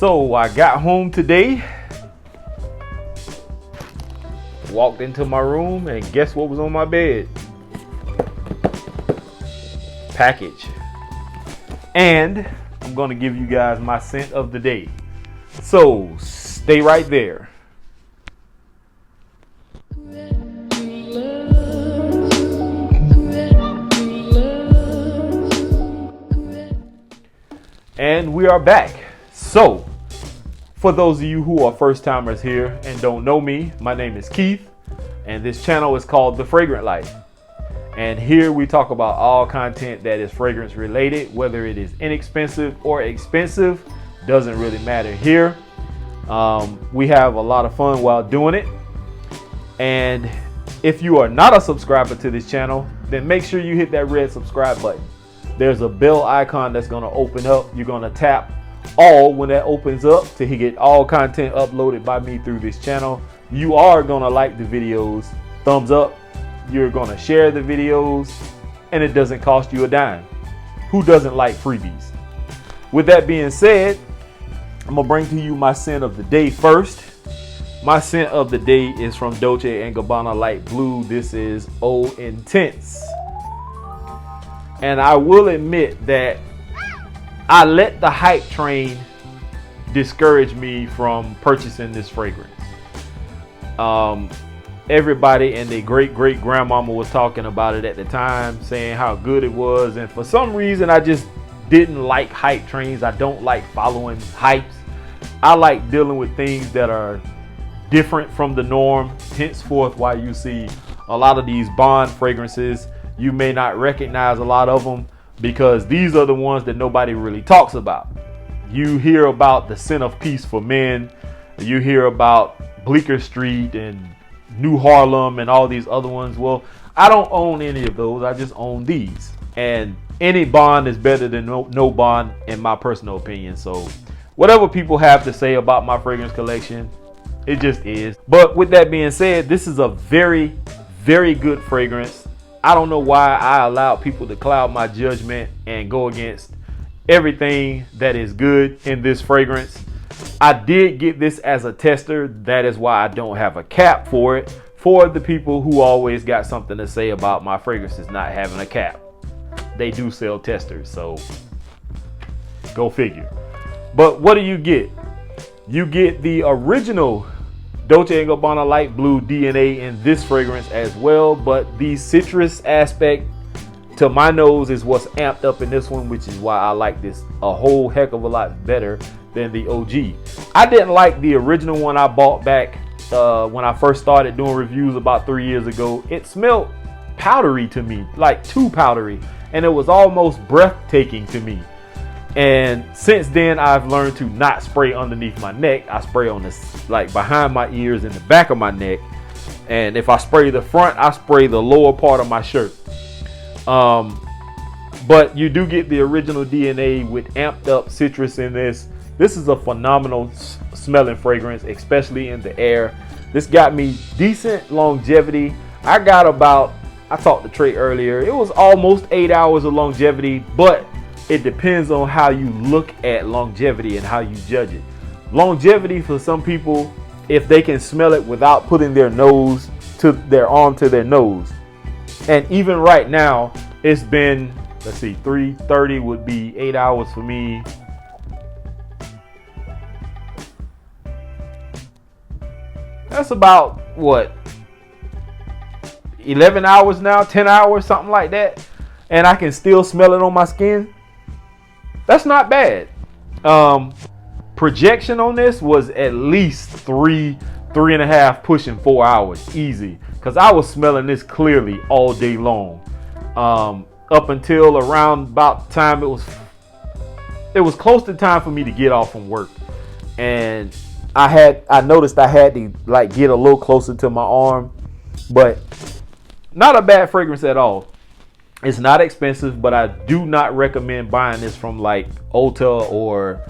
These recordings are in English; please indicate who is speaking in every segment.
Speaker 1: So I got home today, walked into my room, and guess what was on my bed? Package. And I'm gonna give you guys my scent of the day. So stay right there. And we are back. So, for those of you who are first timers here and don't know me, my name is Keith, and this channel is called The Fragrant Life. And here we talk about all content that is fragrance related, whether it is inexpensive or expensive, doesn't really matter here. We have a lot of fun while doing it. And if you are not a subscriber to this channel, then make sure you hit that red subscribe button. There's a bell icon that's going to open up. You're going to tap all when that opens up to get all content uploaded by me through this channel. You are going to like the videos, thumbs up. You're going to share the videos, and it doesn't cost you a dime. Who doesn't like freebies? With that being said, I'm going to bring to you my scent of the day first. My scent of the day is from Dolce & Gabbana Light Blue. This is Oh Intense. And I will admit that I let the hype train discourage me from purchasing this fragrance. Everybody and their great grandmama was talking about it at the time, saying how good it was. And for some reason, I just didn't like hype trains. I don't like following hypes. I like dealing with things that are different from the norm. Henceforth, why you see a lot of these Bond fragrances, you may not recognize a lot of them because these are the ones that nobody really talks about. You hear about the Scent of Peace for Men. You hear about Bleecker Street and New Harlem and all these other ones. Well, I don't own any of those. I just own these. And any Bond is better than no Bond in my personal opinion. So whatever people have to say about my fragrance collection, it just is. But with that being said, this is a very, very good fragrance. I don't know why I allow people to cloud my judgment and go against everything that is good in this fragrance. I did get this as a tester. That is why I don't have a cap for it. For the people who always got something to say about my fragrances not having a cap. They do sell testers, so go figure. But what do you get? You get the original Dolce & Gabbana Light Blue DNA in this fragrance as well, but the citrus aspect to my nose is what's amped up in this one, which is why I like this a whole heck of a lot better than the OG. I didn't like the original one I bought back when I first started doing reviews about 3 years ago. It smelled powdery to me, like too powdery, and it was almost breathtaking to me. And since then, I've learned to not spray underneath my neck. I spray on this, like behind my ears and the back of my neck. And if I spray the front, I spray the lower part of my shirt. But you do get the original DNA with amped up citrus in this. This is a phenomenal smelling fragrance, especially in the air. This got me decent longevity. I talked to Trey earlier. It was almost 8 hours of longevity, but it depends on how you look at longevity and how you judge it. Longevity for some people, if they can smell it without putting their arm to their nose. And even right now, it's been, let's see, 3:30 would be 8 hours for me. That's about what, 11 hours now, 10 hours, something like that. And I can still smell it on my skin. That's not bad. Projection on this was at least 3.5, pushing 4 hours easy. Because I was smelling this clearly all day long. Up until around about the time it was close to time for me to get off from work. And I noticed I had to like get a little closer to my arm. But not a bad fragrance at all. It's not expensive, but I do not recommend buying this from like Ulta or,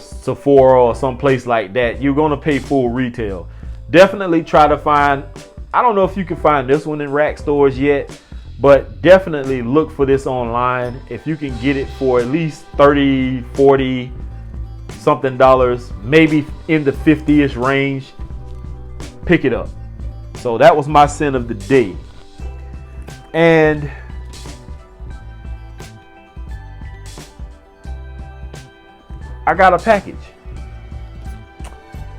Speaker 1: Sephora or someplace like that. You're going to pay full retail. Definitely try to find, I don't know if you can find this one in rack stores yet, but definitely look for this online. If you can get it for at least 30, 40, something dollars, maybe in the 50-ish range. Pick it up. So that was my scent of the day. And I got a package.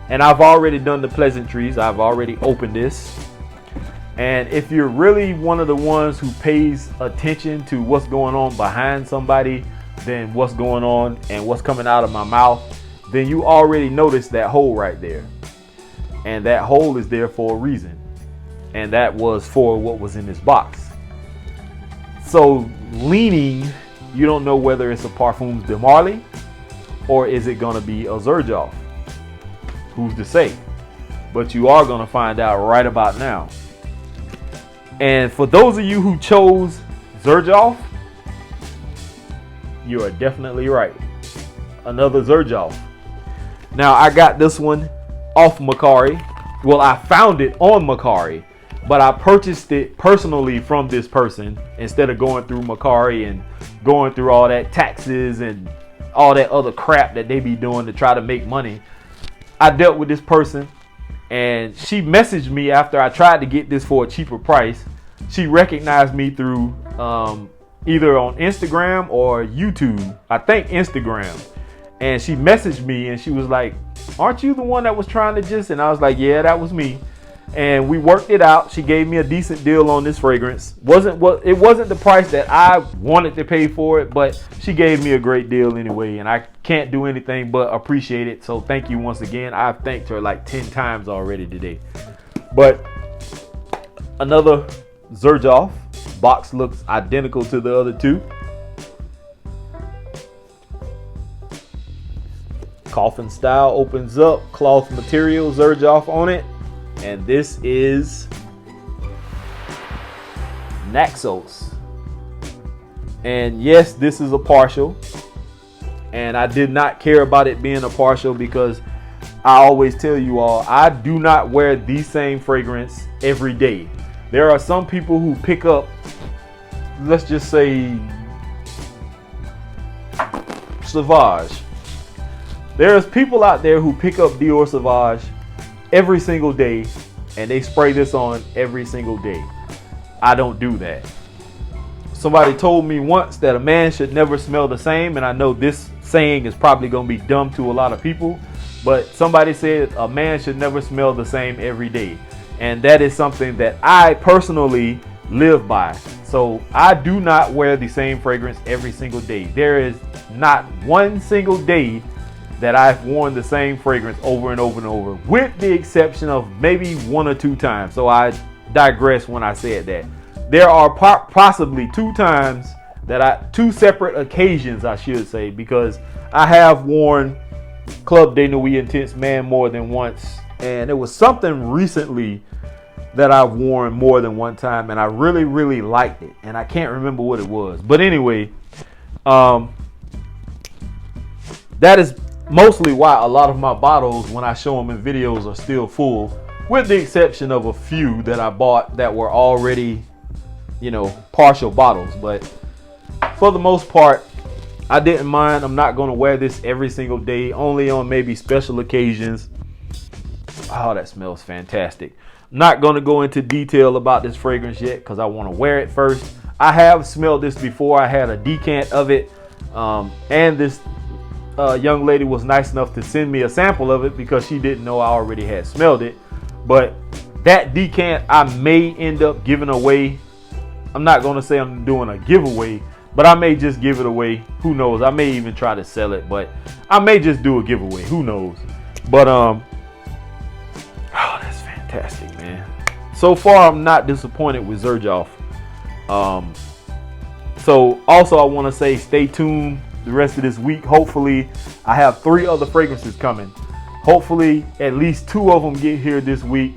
Speaker 1: And I've already done the pleasantries. I've already opened this. And if you're really one of the ones who pays attention to what's going on behind somebody than what's going on and what's coming out of my mouth, then you already noticed that hole right there. And that hole is there for a reason. And that was for what was in this box. So leaning, you don't know whether it's a Parfums de Marly or is it going to be a Xerjoff. Who's to say? But you are going to find out right about now. And for those of you who chose Xerjoff, you are definitely right. Another Xerjoff. Now I got this one off Mercari. Well, I found it on Mercari, but I purchased it personally from this person instead of going through Mercari and going through all that taxes and all that other crap that they be doing to try to make money. I dealt with this person and she messaged me after I tried to get this for a cheaper price. She recognized me through either on Instagram or YouTube. I think Instagram. And she messaged me and she was like, "Aren't you the one that was trying to just?" And I was like, "Yeah, that was me." And we worked it out. She gave me a decent deal on this fragrance. It wasn't the price that I wanted to pay for it, but she gave me a great deal anyway, and I can't do anything but appreciate it. So thank you once again. I've thanked her like 10 times already today. But another Xerjoff. Box looks identical to the other two. Coffin style opens up, cloth material, Xerjoff on it. And this is Naxos. And yes, this is a partial. And I did not care about it being a partial because I always tell you all, I do not wear the same fragrance every day. There are some people who pick up, let's just say, Sauvage. There's people out there who pick up Dior Sauvage every single day and they spray this on every single day. I don't do that. Somebody told me once that a man should never smell the same, and I know this saying is probably going to be dumb to a lot of people, but somebody said a man should never smell the same every day. And that is something that I personally live by. So I do not wear the same fragrance every single day. There is not one single day that I've worn the same fragrance over and over and over, with the exception of maybe 1 or 2 times. So I digress when I said that. There are possibly 2 times that 2 separate occasions, I should say, because I have worn Club de Nuit Intense Man more than once. And it was something recently that I've worn more than one time, and I really, really liked it. And I can't remember what it was. But anyway, that is mostly why a lot of my bottles, when I show them in videos, are still full, with the exception of a few that I bought that were already, partial bottles. But for the most part, I didn't mind. I'm not going to wear this every single day, only on maybe special occasions. Oh, that smells fantastic. I'm not going to go into detail about this fragrance yet because I want to wear it first. I have smelled this before. I had a decant of it, and this young lady was nice enough to send me a sample of it because she didn't know I already had smelled it. But that decant I may end up giving away. I'm not going to say I'm doing a giveaway, but I may just give it away. Who knows? I may even try to sell it, but I may just do a giveaway. Who knows? But oh, that's fantastic, man. So far, I'm not disappointed with Xerjoff. So also I want to say stay tuned the rest of this week. Hopefully I have 3 other fragrances coming. Hopefully at least 2 of them get here this week.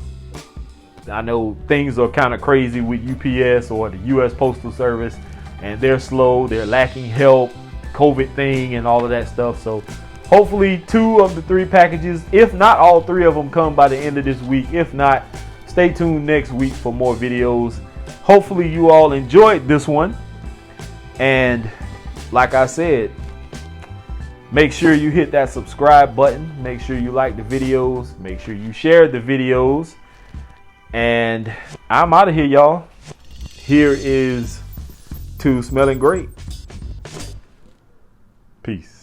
Speaker 1: I know things are kind of crazy with UPS or the US Postal Service, and they're slow, they're lacking help, COVID thing and all of that stuff. So hopefully 2 of the 3 packages, if not all 3 of them, come by the end of this week. If not, stay tuned next week for more videos. Hopefully you all enjoyed this one. And like I said, Make sure you hit that subscribe button. Make sure you like the videos. Make sure you share the videos. And I'm out of here, y'all. Here is to smelling great. Peace.